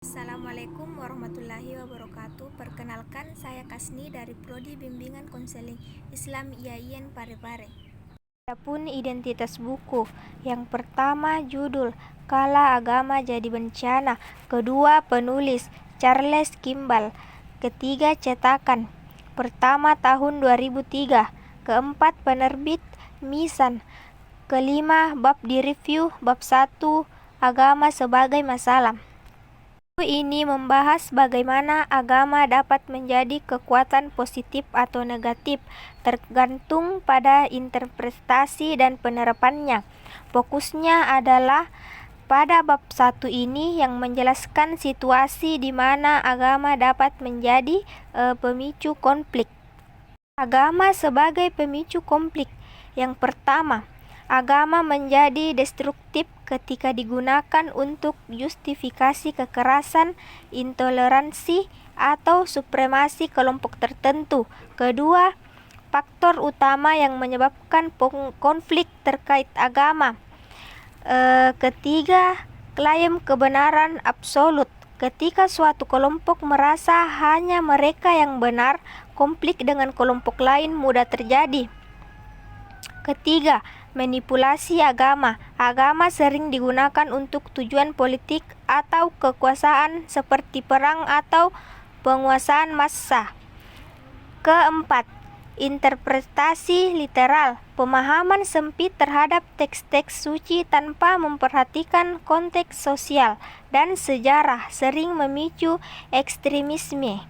Assalamualaikum warahmatullahi wabarakatuh. Perkenalkan, saya Kasni dari Prodi Bimbingan Konseling Islam IAIN Parepare. Adapun identitas buku, yang pertama judul Kala Agama Jadi Bencana, kedua penulis Charles Kimball, ketiga cetakan, pertama tahun 2003, keempat penerbit Misan, kelima bab direview, bab 1 Agama sebagai Masalah. Ini membahas bagaimana agama dapat menjadi kekuatan positif atau negatif, tergantung pada interpretasi dan penerapannya. Fokusnya adalah pada bab 1 ini yang menjelaskan situasi di mana agama dapat menjadi pemicu konflik. Agama sebagai pemicu konflik. Yang pertama, agama menjadi destruktif ketika digunakan untuk justifikasi kekerasan, intoleransi, atau supremasi kelompok tertentu. Kedua, faktor utama yang menyebabkan konflik terkait agama. Ketiga, klaim kebenaran absolut. Ketika suatu kelompok merasa hanya mereka yang benar, konflik dengan kelompok lain mudah terjadi. Ketiga, manipulasi agama. Agama sering digunakan untuk tujuan politik atau kekuasaan seperti perang atau penguasaan massa. Keempat, interpretasi literal. Pemahaman sempit terhadap teks-teks suci tanpa memperhatikan konteks sosial dan sejarah sering memicu ekstremisme.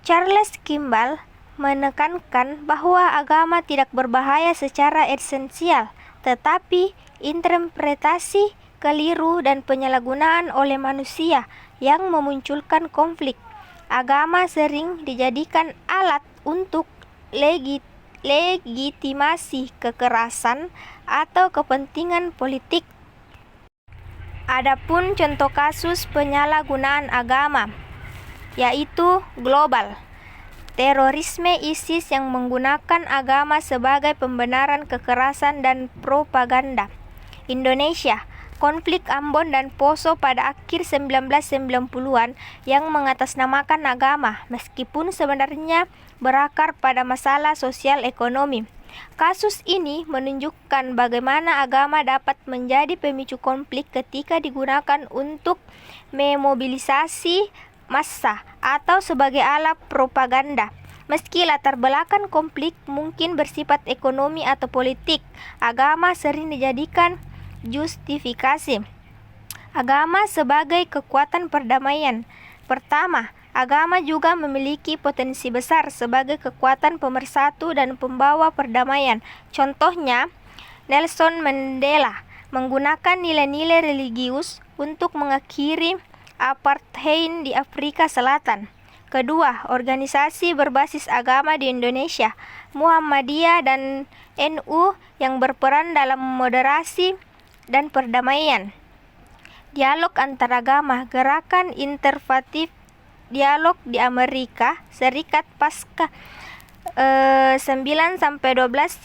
Charles Kimball menekankan bahwa agama tidak berbahaya secara esensial, tetapi interpretasi keliru dan penyalahgunaan oleh manusia yang memunculkan konflik. Agama sering dijadikan alat untuk legitimasi kekerasan atau kepentingan politik. Adapun contoh kasus penyalahgunaan agama, yaitu global terorisme ISIS yang menggunakan agama sebagai pembenaran kekerasan dan propaganda. Indonesia, konflik Ambon dan Poso pada akhir 1990-an yang mengatasnamakan agama, meskipun sebenarnya berakar pada masalah sosial ekonomi. Kasus ini menunjukkan bagaimana agama dapat menjadi pemicu konflik ketika digunakan untuk memobilisasi massa atau sebagai alat propaganda. Meski latar belakang konflik mungkin bersifat ekonomi atau politik, agama sering dijadikan justifikasi. Agama sebagai kekuatan perdamaian. Pertama, agama juga memiliki potensi besar sebagai kekuatan pemersatu dan pembawa perdamaian. Contohnya, Nelson Mandela menggunakan nilai-nilai religius untuk mengakhiri apartheid di Afrika Selatan. Kedua, organisasi berbasis agama di Indonesia, Muhammadiyah dan NU yang berperan dalam moderasi dan perdamaian. Dialog antaragama, gerakan interfaith dialog di Amerika Serikat pasca 9-12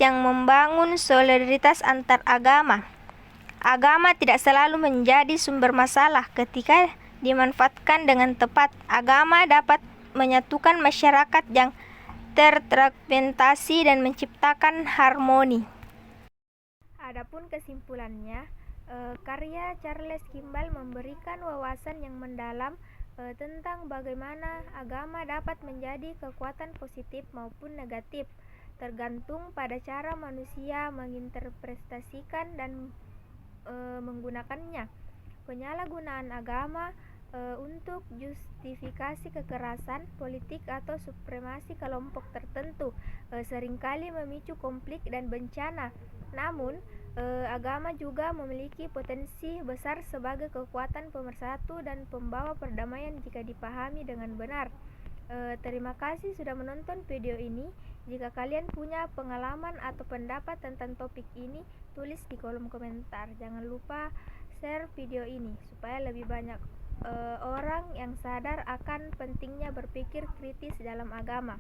yang membangun solidaritas antar agama. Agama tidak selalu menjadi sumber masalah ketika dimanfaatkan dengan tepat. Agama dapat menyatukan masyarakat yang terfragmentasi dan menciptakan harmoni. Adapun kesimpulannya, karya Charles Kimball memberikan wawasan yang mendalam tentang bagaimana agama dapat menjadi kekuatan positif maupun negatif, tergantung pada cara manusia menginterpretasikan dan menggunakannya. Penyalahgunaan agama untuk justifikasi kekerasan, politik atau supremasi kelompok tertentu seringkali memicu konflik dan bencana. Namun, agama juga memiliki potensi besar sebagai kekuatan pemersatu dan pembawa perdamaian jika dipahami dengan benar. Terima kasih sudah menonton video ini. Jika kalian punya pengalaman atau pendapat tentang topik ini, tulis di kolom komentar. Jangan lupa share video ini supaya lebih banyak orang yang sadar akan pentingnya berpikir kritis dalam agama.